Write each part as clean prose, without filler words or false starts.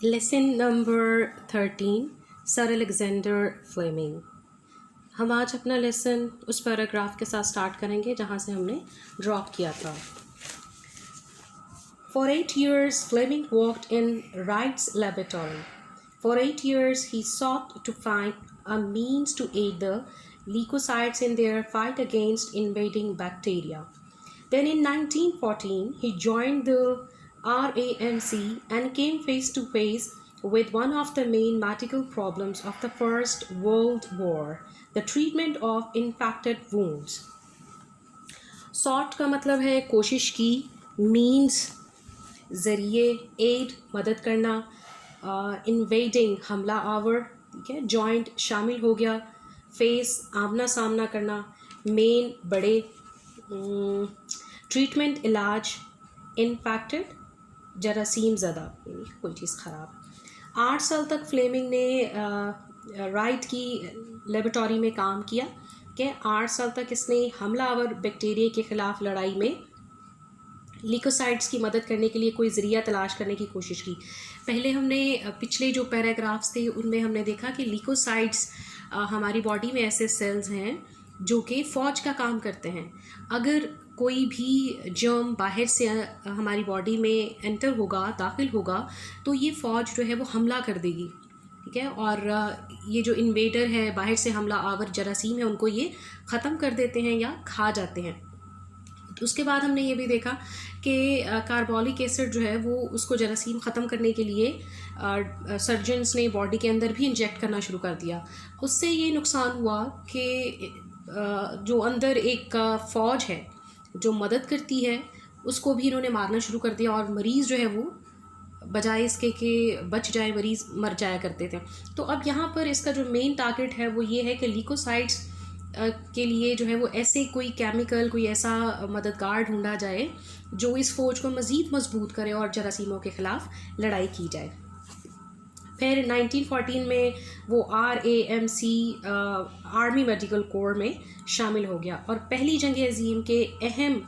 Lesson number 13 sir Alexander Fleming. हम आज अपना लेसन उस पैराग्राफ के साथ स्टार्ट करेंगे जहाँ से हमने ड्रॉप किया था। For 8 years, Fleming worked in Wright's laboratory. For 8 years, he sought to find a means to aid the leukocytes in their fight against invading bacteria. Then in 1914, he joined the RAMC and came face to face with one of the main medical problems of the First World War, the treatment of infected wounds. Sought का मतलब है कोशिश की, means ज़रिए, add मदद करना, invading हमला our, ठीक है, जॉइंट शामिल हो गया, फेस आमना सामना करना, मेन बड़े, ट्रीटमेंट इलाज, इन्फेक्टेड जरासीम ज़दा यानी कोई चीज़ ख़राब। 8 साल तक फ्लेमिंग ने राइट की लेबोरेटरी में काम किया कि 8 साल तक इसने हमलावर बैक्टीरिया के ख़िलाफ़ लड़ाई में ल्यूकोसाइट्स की मदद करने के लिए कोई ज़रिया तलाश करने की कोशिश की। पहले हमने पिछले जो पैराग्राफ्स थे उनमें हमने देखा कि ल्यूकोसाइट्स हमारी बॉडी में ऐसे सेल्स हैं जो कि फ़ौज का काम करते हैं। अगर कोई भी जर्म बाहर से हमारी बॉडी में एंटर होगा, दाखिल होगा, तो ये फ़ौज जो है वो हमला कर देगी, ठीक है, और ये जो इन्वेडर है, बाहर से हमला आवर जरासीम है, उनको ये ख़त्म कर देते हैं या खा जाते हैं। उसके बाद हमने ये भी देखा कि कार्बोलिक एसिड जो है वो उसको जरासीम ख़त्म करने के लिए सर्जन्स ने बॉडी के अंदर भी इंजेक्ट करना शुरू कर दिया। उससे ये नुकसान हुआ कि जो अंदर एक फ़ौज है जो मदद करती है उसको भी इन्होंने मारना शुरू कर दिया, और मरीज़ जो है वो बजाय इसके कि बच जाए, मरीज़ मर जाया करते थे। तो अब यहाँ पर इसका जो मेन टारगेट है वो ये है कि ल्यूकोसाइट्स के लिए जो है वो ऐसे कोई केमिकल, कोई ऐसा मददगार ढूंढा जाए जो इस फ़ौज को मज़ीद मजबूत करे और जरासीमों के ख़िलाफ़ लड़ाई की जाए। फिर 1914 में वो RAMC आर्मी मेडिकल कोर में शामिल हो गया, और पहली जंग अज़ीम के अहम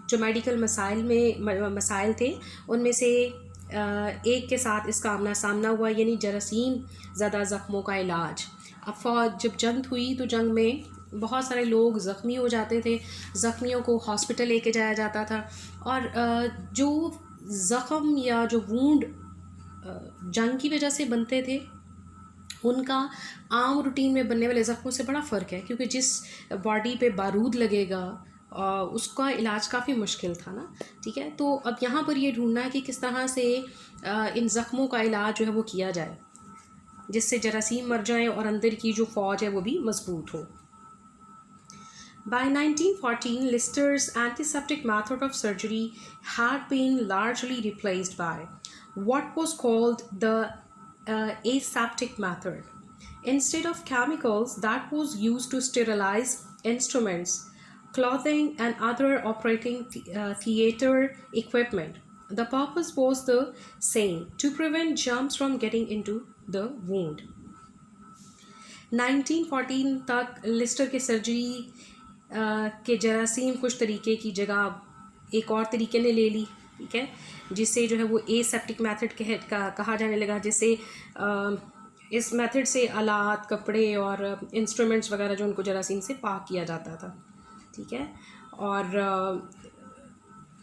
जो मेडिकल मसाइल थे उनमें से एक के साथ इसका आमना सामना हुआ, यानी जरासीम ज़्यादा ज़ख्मों का इलाज। अब जब जंग हुई तो जंग में बहुत सारे लोग ज़ख्मी हो जाते थे, ज़ख्मियों को हॉस्पिटल लेके जाया जाता था, और जो ज़ख़म या जो वूंड जंग की वजह से बनते थे उनका आम रूटीन में बनने वाले ज़ख्मों से बड़ा फ़र्क है, क्योंकि जिस बॉडी पे बारूद लगेगा उसका इलाज काफ़ी मुश्किल था ना, ठीक है। तो अब यहाँ पर ये ढूंढना है कि किस तरह से इन ज़ख्मों का इलाज जो है वो किया जाए जिससे जरासीम मर जाएं और अंदर की जो फ़ौज है वो भी मजबूत हो। By 1914, Lister's antiseptic method of surgery had been largely replaced by what was called the aseptic method. Instead of chemicals that was used to sterilize instruments, clothing, and other operating theater equipment, the purpose was the same: to prevent germs from getting into the wound. 1914 तक Leicester के surgery के जरासीम कुछ तरीके की जगह एक और तरीके ने ले ली, ठीक है, जिससे जो है वो एसेप्टिक मेथड कहा जाने लगा, जिससे इस मेथड से आलात, कपड़े और इंस्ट्रूमेंट्स वगैरह जो उनको जरासीम से पाक किया जाता था, ठीक है, और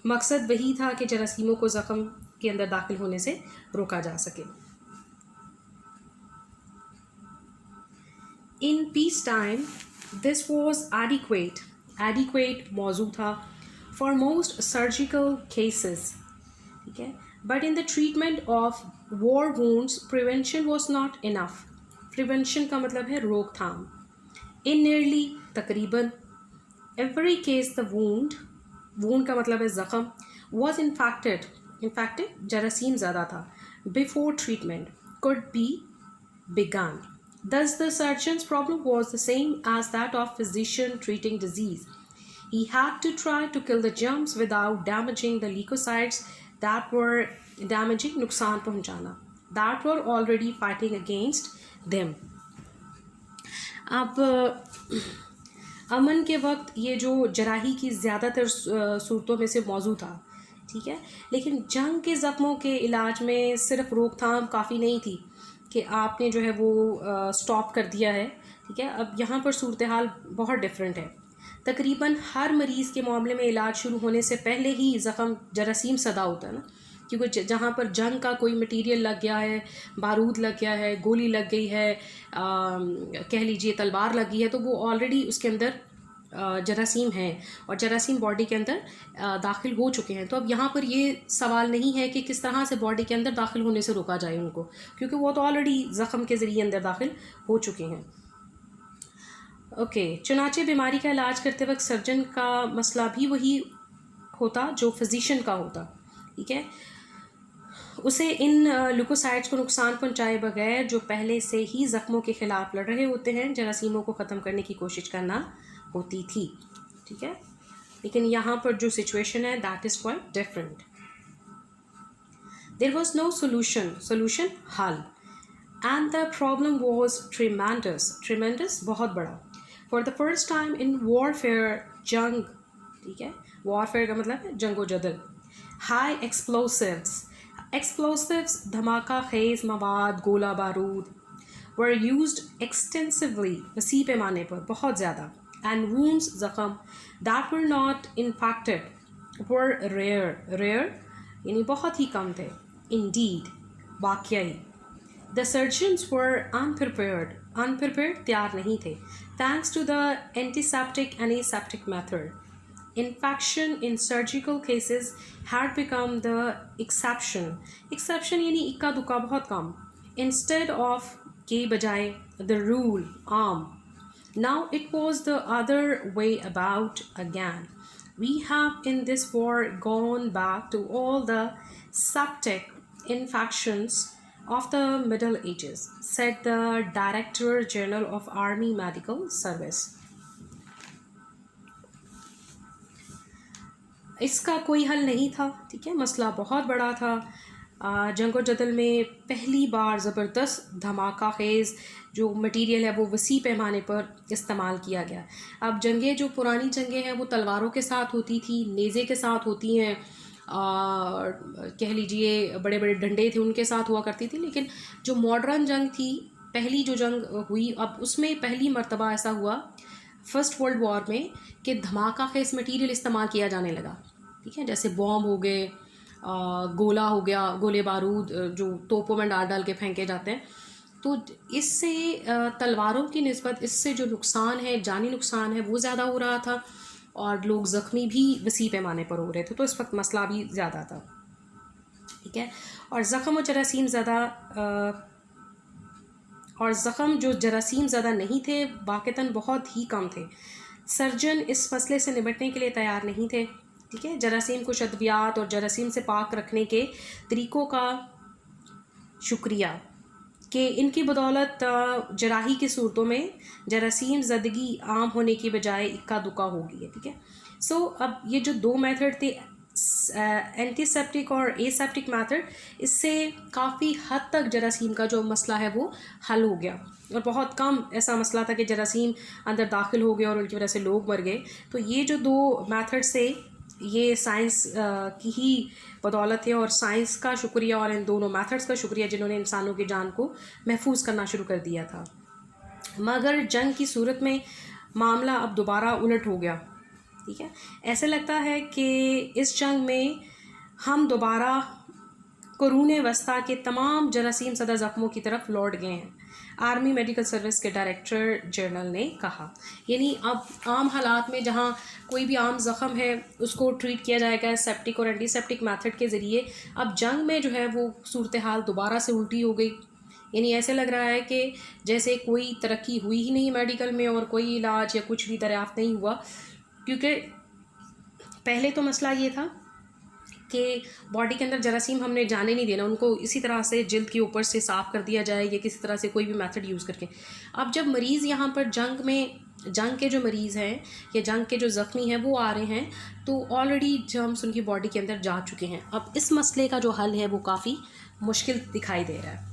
मकसद वही था कि जरासीमों को ज़ख़म के अंदर दाखिल होने से रोका जा सके। In peacetime, this was adequate मौजू था for most surgical cases, ठीक है, but in the treatment of war wounds, prevention was not enough. Prevention का मतलब है रोकथाम। In nearly तकरीबन every case, the wound का मतलब है ज़ख़म, was infected जरासीम ज़्यादा था, before treatment could be begun. Thus, the surgeon's problem was the same as that of physician treating disease. He had to try to kill the germs without damaging the leukocytes that were damaging, नुकसान पहुंचाना, that were already fighting against them. अब अमन के वक्त ये जो जराही की ज़्यादातर सूरतों में से मौजू था, ठीक है। लेकिन जंग के ज़ख्मों के इलाज में सिर्फ रोकथाम काफ़ी नहीं थी कि आपने जो है वो स्टॉप कर दिया है, ठीक है। अब यहाँ पर सूरत हाल बहुत डिफरेंट है। तकरीबन हर मरीज़ के मामले में इलाज शुरू होने से पहले ही ज़ख़म जरासीम सदा होता है ना, क्योंकि जहाँ पर जंग का कोई मटेरियल लग गया है, बारूद लग गया है, गोली लग गई है, कह लीजिए तलवार लगी है, तो वो ऑलरेडी उसके अंदर जरासीम हैं और जरासीम बॉडी के अंदर दाखिल हो चुके हैं। तो अब यहाँ पर ये सवाल नहीं है कि किस तरह से बॉडी के अंदर दाखिल होने से रोका जाए उनको, क्योंकि वो तो ऑलरेडी ज़ख़म के ज़रिए अंदर दाखिल हो चुके हैं। ओके, चुनाचे बीमारी का इलाज करते वक्त सर्जन का मसला भी वही होता जो फिजिशियन का होता, ठीक है। उसे इन ल्यूकोसाइट्स को नुकसान पहुंचाए बगैर जो पहले से ही ज़ख्मों के ख़िलाफ़ लड़ रहे होते हैं, जरासीमों को ख़त्म करने की कोशिश करना होती थी, ठीक है। लेकिन यहाँ पर जो सिचुएशन है that is quite different. There was no solution हल, and the problem was tremendous बहुत बड़ा। For the first time in warfare, जंग, ठीक है, वॉरफेयर का मतलब है जंगो जदल, हाई एक्सप्लोसिव्स धमाका खेज मवाद, गोला बारूद were used extensively, वसी पैमाने पर बहुत ज़्यादा, and wounds ज़ख़म that were not infected were rare यानी बहुत ही कम थे, indeed वाकई। The surgeons were unprepared तैयार नहीं थे, thanks to the antiseptic and aseptic method. Infection in surgical cases had become the exception यानी इक्का दुक्का बहुत कम, instead of के बजाय the rule आम। Now it was the other way about again. We have in this war gone back to all the septic infections of the Middle Ages, said the Director General of Army Medical Service. इसका कोई हल नहीं था, ठीक है, मसला बहुत बड़ा था। जंगो जदल में पहली बार ज़बरदस्त धमाका खेज़ जो मटेरियल है वो वसी पैमाने पर इस्तेमाल किया गया। अब जंगें जो पुरानी जंगें हैं वो तलवारों के साथ होती थी, नेज़े के साथ होती हैं, कह लीजिए बड़े बड़े डंडे थे उनके साथ हुआ करती थी। लेकिन जो मॉडर्न जंग थी, पहली जो जंग हुई, अब उसमें पहली मर्तबा ऐसा हुआ फर्स्ट वर्ल्ड वॉर में कि धमाका खेज़ मटेरियल इस्तेमाल किया जाने लगा, ठीक है। जैसे बॉम्ब हो गए, गोला हो गया, गोले बारूद जो तोपों में डाल के फेंके जाते हैं। तो इससे तलवारों की निस्बत इससे जो नुकसान है, जानी नुकसान है, वो ज़्यादा हो रहा था और लोग ज़ख्मी भी वसी पैमाने पर हो रहे थे। तो इस वक्त मसला भी ज़्यादा था, ठीक है। और ज़ख़म और जरासीम जो जरासीम ज़्यादा नहीं थे वाक़तन बहुत ही कम थे। सर्जन इस मसले से निपटने के लिए तैयार नहीं थे, ठीक है। जरासीम को अद्वियात और जरासीम से पाक रखने के तरीक़ों का शुक्रिया कि इनकी बदौलत जराही की सूरतों में जरासीम ज़दगी आम होने की बजाय इक्का दुक्का हो गई है, ठीक है। सो अब ये जो दो मेथड थे, एंटीसेप्टिक और एसेप्टिक मेथड, इससे काफ़ी हद तक जरासीम का जो मसला है वो हल हो गया और बहुत कम ऐसा मसला था कि जरासीम अंदर दाखिल हो गए और उनकी वजह से लोग मर गए। तो ये जो दो मेथड से, ये साइंस की ही बदौलत है और साइंस का शुक्रिया और इन दोनों मेथड्स का शुक्रिया जिन्होंने इंसानों की जान को महफूज करना शुरू कर दिया था। मगर जंग की सूरत में मामला अब दोबारा उलट हो गया, ठीक है। ऐसे लगता है कि इस जंग में हम दोबारा कुरून वस्ता के तमाम जरासीम सदा ज़ख्मों की तरफ लौट गए हैं, आर्मी मेडिकल सर्विस के डायरेक्टर जनरल ने कहा। यानी अब आम हालात में जहाँ कोई भी आम ज़ख़म है उसको ट्रीट किया जाएगा सेप्टिक और एंटीसेप्टिक मेथड के ज़रिए। अब जंग में जो है वो सूरत हाल दोबारा से उल्टी हो गई। यानी ऐसे लग रहा है कि जैसे कोई तरक्की हुई ही नहीं मेडिकल में और कोई इलाज या कुछ भी दरियाफ़्त नहीं हुआ, क्योंकि पहले तो मसला ये था कि बॉडी के अंदर जरासीम हमने जाने नहीं देना, उनको इसी तरह से जिल्द के ऊपर से साफ़ कर दिया जाए या किसी तरह से कोई भी मेथड यूज़ करके। अब जब मरीज़ यहाँ पर जंग के जो मरीज़ हैं या जंग के जो ज़ख्मी हैं वो आ रहे हैं, तो ऑलरेडी जर्म्स उनकी बॉडी के अंदर जा चुके हैं। अब इस मसले का जो हल है वो काफ़ी मुश्किल दिखाई दे रहा है।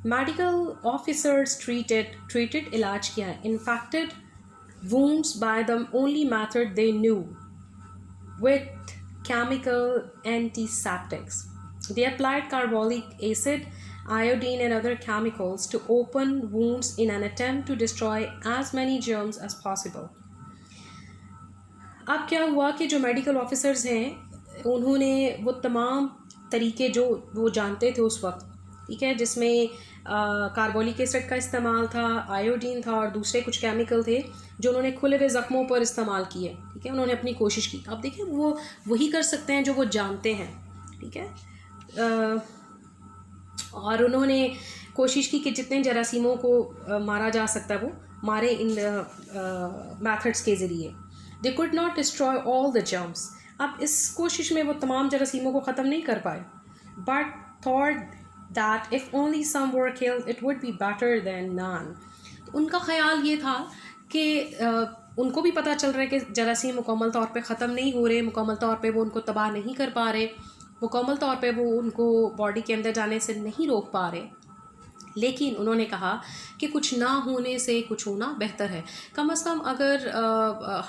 मेडिकल ऑफिसर्स ट्रीटेड इलाज किया है, infected wounds by the only method they knew, with chemical antiseptics. They applied carbolic acid, iodine, and other chemicals to open wounds in an attempt to destroy as many germs as possible. अब क्या हुआ कि जो medical officers हैं उन्होंने वो तमाम तरीके जो वो जानते थे उस वक्त, ठीक है, जिसमें कार्बोलिक एसिड का इस्तेमाल था, आयोडीन था और दूसरे कुछ केमिकल थे जो उन्होंने खुले हुए ज़ख्मों पर इस्तेमाल किए, ठीक है, उन्होंने अपनी कोशिश की। अब देखिए वो वही कर सकते हैं जो वो जानते हैं, ठीक है। और उन्होंने कोशिश की कि जितने जरासीमों को मारा जा सकता है वो मारे इन मेथड्स के ज़रिए। They could not destroy all the germs. अब इस कोशिश में वो तमाम जरासीमों को ख़त्म नहीं कर पाए, but thought that if only some were killed it would be better than none. तो उनका ख़्याल ये था कि उनको भी पता चल रहा है कि जरासीम मुकम्मल तौर पे ख़त्म नहीं हो रहे, मुकम्मल तौर पे वो उनको तबाह नहीं कर पा रहे, मुकम्मल तौर पे वो उनको बॉडी के अंदर जाने से नहीं रोक पा रहे। लेकिन उन्होंने कहा कि कुछ ना होने से कुछ होना बेहतर है। कम से कम अगर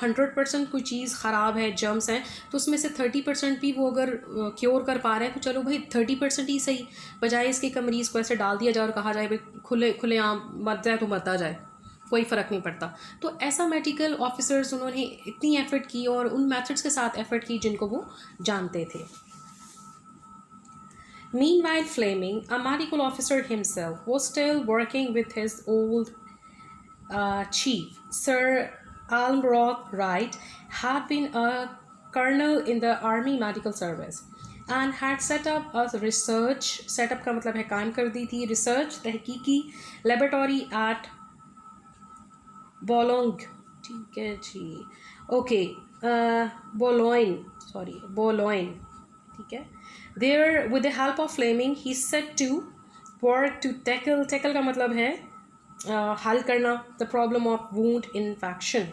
100% कोई चीज़ ख़राब है, जर्म्स हैं, तो उसमें से 30% भी वो अगर क्योर कर पा रहे हैं तो चलो भाई 30% ही सही, बजाय इसके कि मरीज़ को ऐसे डाल दिया जाए और कहा जाए भाई खुले आम मर जाए तो मरता जाए, कोई फ़र्क नहीं पड़ता। तो ऐसा मेडिकल ऑफिसर्स उन्होंने इतनी एफ़र्ट की और उन मेथड्स के साथ एफ़र्ट की जिनको वो जानते थे। Meanwhile, Fleming, a medical officer himself, was still working with his old chief. Sir Almroth Wright had been a colonel in the Army Medical Service and had set up a research, set up का मतलब है कायम कर दी थी, research तहकीकी laboratory at Boulogne, ठीक है जी, okay, Boulogne, ठीक है। There, with the help of Fleming, he set to work to tackle का मतलब है हल करना, the problem of wound infection.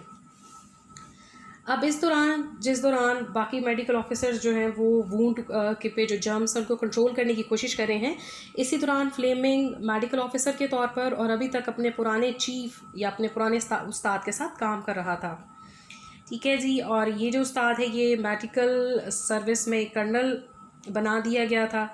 अब इस दौरान जिस दौरान बाकी मेडिकल ऑफिसर्स जो हैं वो वूंड के पे जो जर्म्स हैं उनको कंट्रोल करने की कोशिश कर रहे हैं, इसी दौरान फ्लेमिंग मेडिकल ऑफिसर के तौर पर और अभी तक अपने पुराने चीफ या अपने पुराने उस्ताद के साथ काम कर रहा था, ठीक है जी। और ये जो उस्ताद है ये मेडिकल सर्विस में कर्नल बना दिया गया था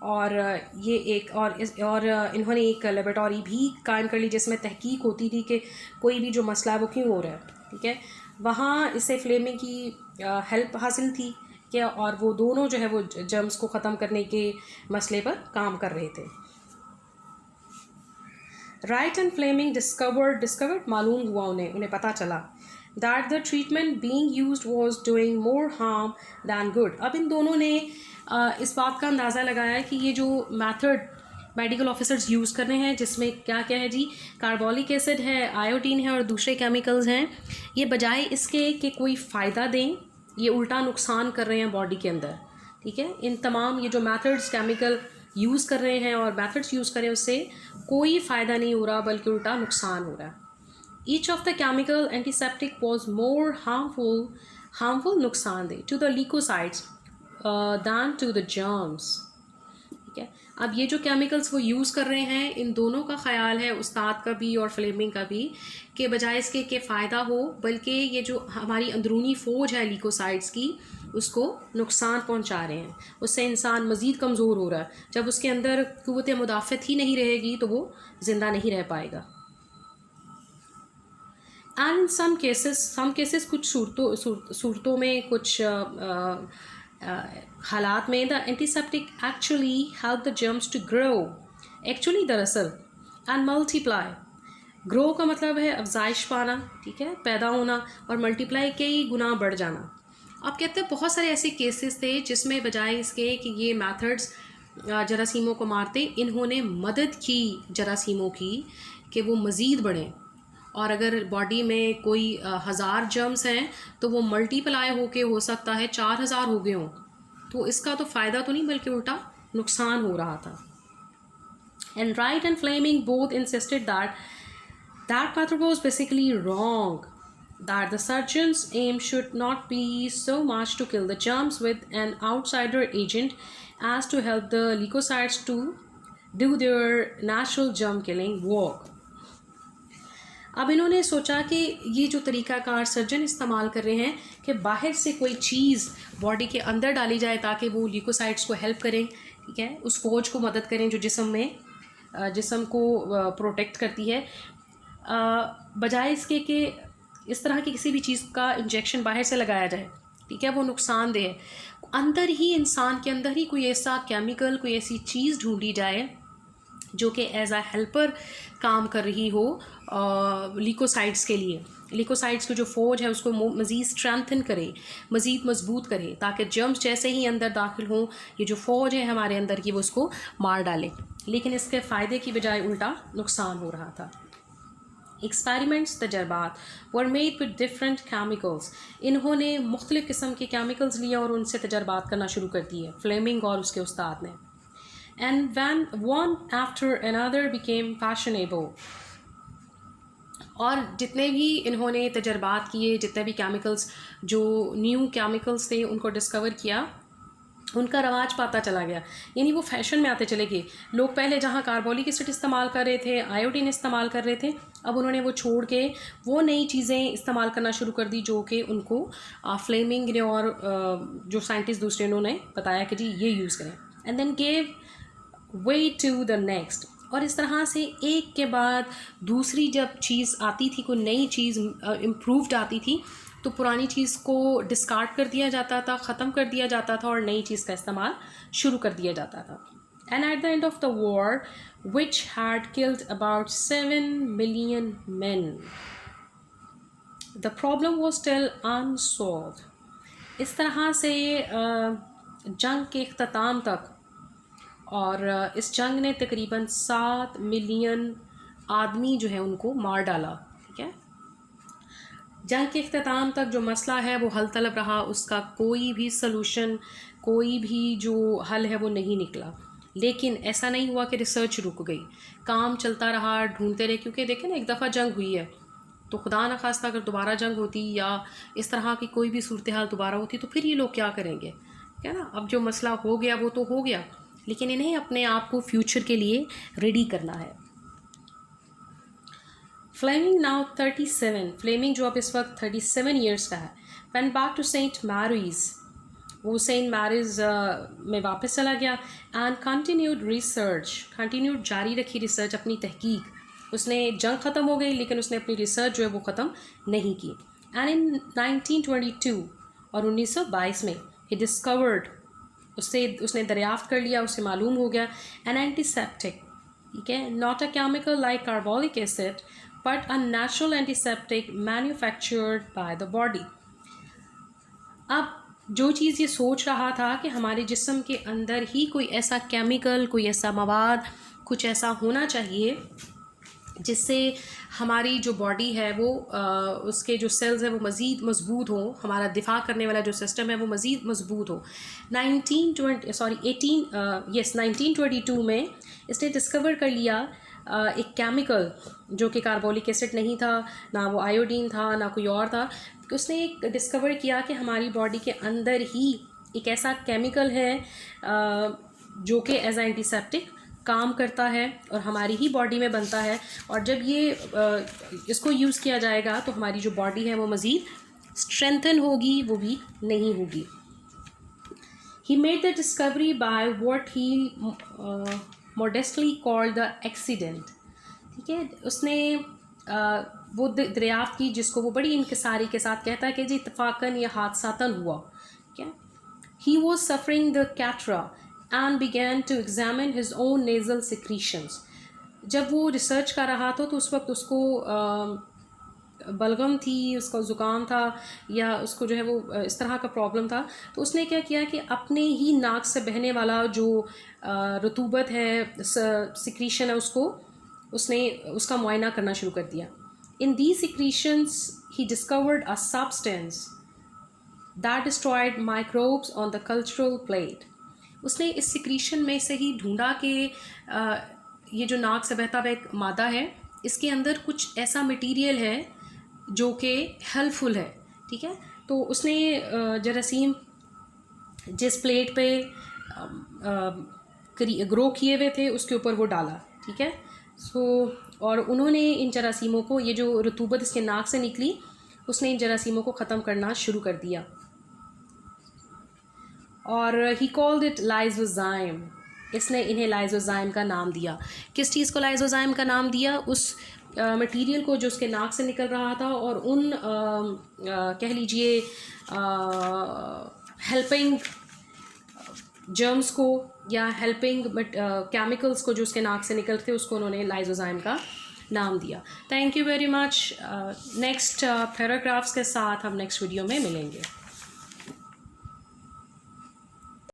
और ये एक और इन्होंने एक लेबोरेटरी भी कायम कर ली जिसमें तहकीक होती थी कि कोई भी जो मसला है वो क्यों हो रहा है, ठीक है। वहाँ इसे फ्लेमिंग की हेल्प हासिल थी कि और वो दोनों जो है वो जर्म्स को ख़त्म करने के मसले पर काम कर रहे थे। राइट एंड फ्लेमिंग डिस्कवर्ड मालूम हुआ उन्हें पता चला that the treatment being used was doing more harm than good. अब इन दोनों ने इस बात का अंदाज़ा लगाया कि ये जो मेथड मेडिकल ऑफिसर्स यूज़ कर रहे हैं जिसमें क्या क्या है जी, कार्बोलिक एसिड है, आयोडीन है और दूसरे केमिकल्स हैं, ये बजाय इसके कि कोई फ़ायदा दें ये उल्टा नुकसान कर रहे हैं बॉडी के अंदर, ठीक है। इन तमाम ये जो मेथड्स केमिकल यूज़ कर रहे हैं और मेथड्स यूज़ करें उससे कोई फ़ायदा नहीं हो रहा बल्कि उल्टा नुकसान हो रहा है। Each of the chemical antiseptic was more harmful नुकसानदेह to the leucocytes than to the germs, ठीक है। अब ये जो केमिकल्स वो यूज़ कर रहे हैं इन दोनों का ख्याल है उस्ताद का भी और फ्लेमिंग का भी कि बजाय इसके कि फ़ायदा हो बल्कि ये जो हमारी अंदरूनी फ़ौज है ल्यूकोसाइट्स की उसको नुकसान पहुंचा रहे हैं, उससे इंसान मज़ीद कमज़ोर हो रहा है। जब उसके अंदर क़ुव्वत मुदाफ़त ही नहीं रहेगी तो वो ज़िंदा नहीं रह पाएगा। एंड इन सम केसेस कुछ सूरतों में कुछ हालात में the antiseptic actually help the germs to grow, actually दरअसल, एंड मल्टीप्लाई। ग्रो का मतलब है अफजाइश पाना, ठीक है, पैदा होना, और मल्टीप्लाई कई गुना बढ़ जाना। अब कहते हैं बहुत सारे ऐसे केसेस थे जिसमें बजाय इसके कि ये मेथड्स जरासीमों को मारते, इन्होंने मदद की जरासीमों की कि वो मज़ीद बढ़ें। और अगर बॉडी में कोई 1000 जर्म्स हैं तो वो मल्टीप्लाई होके हो सकता है 4000 हो गए हों, तो इसका तो फ़ायदा तो नहीं बल्कि उल्टा नुकसान हो रहा था। And Wright and Fleming both insisted that method was basically wrong, that the surgeons aim should not be so much to kill the germs with an outsider agent as to help the leukocytes to do their natural germ killing work. अब इन्होंने सोचा कि ये जो तरीक़ाकार surgeon इस्तेमाल कर रहे हैं कि बाहर से कोई चीज़ बॉडी के अंदर डाली जाए ताकि वो ल्यूकोसाइट्स को हेल्प करें, ठीक है, उस फौज को मदद करें जो जिस्म को प्रोटेक्ट करती है, बजाय इसके कि इस तरह की किसी भी चीज़ का इंजेक्शन बाहर से लगाया जाए, ठीक है, वो नुकसानदेह है। अंदर ही इंसान के अंदर ही कोई ऐसा केमिकल, कोई ऐसी चीज़ ढूंढी जाए जो कि एज आ हेल्पर काम कर रही हो ल्यूकोसाइट्स के लिए। ल्यूकोसाइट्स की जो फ़ौज है उसको मज़ीद स्ट्रेंथन करे, मज़ीद मजबूत करे, ताकि जर्म्स जैसे ही अंदर दाखिल हों ये जो फ़ौज है हमारे अंदर की वो उसको मार डाले। लेकिन इसके फ़ायदे की बजाय उल्टा नुकसान हो रहा था। एक्सपेरिमेंट्स, तजर्बात were made with different chemicals. इन्होंने मुख्तलिफ़ किस्म के केमिकल्स लिए और उनसे तजर्बात करना शुरू कर दिए, फ्लेमिंग और उसके उस्ताद ने। And when one after another became fashionable, और जितने भी इन्होंने तजर्बात किए, जितने भी केमिकल्स, जो न्यू केमिकल्स थे उनको डिस्कवर किया, उनका रवाज पाता चला गया, यानी वो फैशन में आते चले गए। लोग पहले जहाँ कार्बोलिक एसिड इस्तेमाल कर रहे थे, आयोडीन इस्तेमाल कर रहे थे, अब उन्होंने वो छोड़ के वो नई चीज़ें इस्तेमाल करना शुरू कर दी जो कि उनको फ्लेमिंग ने और जो साइंटिस्ट दूसरे उन्होंने बताया कि जी ये यूज़ करें। And then gave way to the next, और इस तरह से एक के बाद दूसरी जब चीज़ आती थी, कोई नई चीज़ इम्प्रूव्ड आती थी, तो पुरानी चीज़ को डिस्कार्ड कर दिया जाता था, ख़त्म कर दिया जाता था और नई चीज़ का इस्तेमाल शुरू कर दिया जाता था। And at the end of the war which had killed about 7 million man, the problem was still unsolved. इस तरह से जंग के इख्तिताम तक, और इस जंग ने तकरीबन 7 मिलियन आदमी जो है उनको मार डाला, ठीक है। जंग के इख्तिताम तक जो मसला है वो हल तलब रहा, उसका कोई भी सलूशन, कोई भी जो हल है वो नहीं निकला। लेकिन ऐसा नहीं हुआ कि रिसर्च रुक गई, काम चलता रहा, ढूंढते रहे, क्योंकि देखें ना, एक दफ़ा जंग हुई है तो खुदा न खास्ता अगर दोबारा जंग होती या इस तरह की कोई भी सूरत हाल दोबारा होती तो फिर ये लोग क्या करेंगे, क्या ना। अब जो मसला हो गया वो तो हो गया, लेकिन इन्हें अपने आप को फ्यूचर के लिए रेडी करना है। फ्लेमिंग नाउ 37, फ्लेमिंग जो अब इस वक्त 37 ईयर्स का है, went back to सेंट मैरीज़, वो सेंट मैरीज़ में वापस चला गया, एंड कंटिन्यूड जारी रखी रिसर्च, अपनी तहकीक। उसने जंग ख़त्म हो गई लेकिन उसने अपनी रिसर्च जो है वो ख़त्म नहीं की। एंड इन 1922 और 1922 में ही डिस्कवर्ड, उसने दरियाफ्त कर लिया, उससे मालूम हो गया, एन एंटीसेप्टिक, ठीक है, not a chemical like carbolic acid but a natural antiseptic manufactured by the body. अब जो चीज़ ये सोच रहा था कि हमारे जिस्म के अंदर ही कोई ऐसा केमिकल, कोई ऐसा मवाद, कुछ ऐसा होना चाहिए जिससे हमारी जो बॉडी है वो उसके जो सेल्स हैं वो मज़ीद मजबूत हो, हमारा दिफा करने वाला जो सिस्टम है वो मज़ीद मजबूत हो। 1922 में इसने डिस्कवर कर लिया एक केमिकल जो कि कार्बोलिक एसिड नहीं था, ना वो आयोडीन था, ना कोई और था। उसने एक डिस्कवर किया कि हमारी बॉडी के अंदर ही एक ऐसा केमिकल है जो कि एज एंटीसेप्टिक काम करता है और हमारी ही बॉडी में बनता है, और जब ये इसको यूज़ किया जाएगा तो हमारी जो बॉडी है वो मज़ीद स्ट्रेंथन होगी, वो भी नहीं होगी। He made the discovery by what he modestly called the accident, ठीक है। उसने वो दरियाफ्त की जिसको वो बड़ी इंकिसारी के साथ कहता है कि जी इत्तफाकन या हादसातन हुआ, क्या। He was suffering the catarrh and began to examine his own nasal secretions। जब वो रिसर्च कर रहा था तो उस वक्त उसको बलगम थी, उसका ज़ुकाम था, या उसको जो है वो इस तरह का प्रॉब्लम था, तो उसने क्या किया कि अपने ही नाक से बहने वाला जो रतूबत है, सिक्रीशन है, उसने उसका मुआयना करना शुरू कर दिया। In the secretions he discovered a substance that destroyed microbes on the cultural plate. उसने इस सिक्रीशन में से ही ढूंढा कि ये जो नाक से बहता हुआ एक मादा है, इसके अंदर कुछ ऐसा मटेरियल है जो कि हेल्पफुल है, ठीक है। तो उसने जरासीम जिस प्लेट पे ग्रो किए हुए थे उसके ऊपर वो डाला, ठीक है। और उन्होंने इन जरासीमों को, ये जो रतूबत इसके नाक से निकली, उसने इन जरासीमों को ख़त्म करना शुरू कर दिया। और ही कॉल्ड इट लाइजोजाइम, इसने इन्हें लाइजोजाइम का नाम दिया। किस चीज़ को लाइजोजाइम का नाम दिया? उस मटेरियल को जो उसके नाक से निकल रहा था, और उन कह लीजिए हेल्पिंग जर्म्स को या हेल्पिंग केमिकल्स को जो उसके नाक से निकलते, उसको उन्होंने लाइजोजाइम का नाम दिया। Thank you very much. Next paragraphs के साथ हम नेक्स्ट वीडियो में मिलेंगे।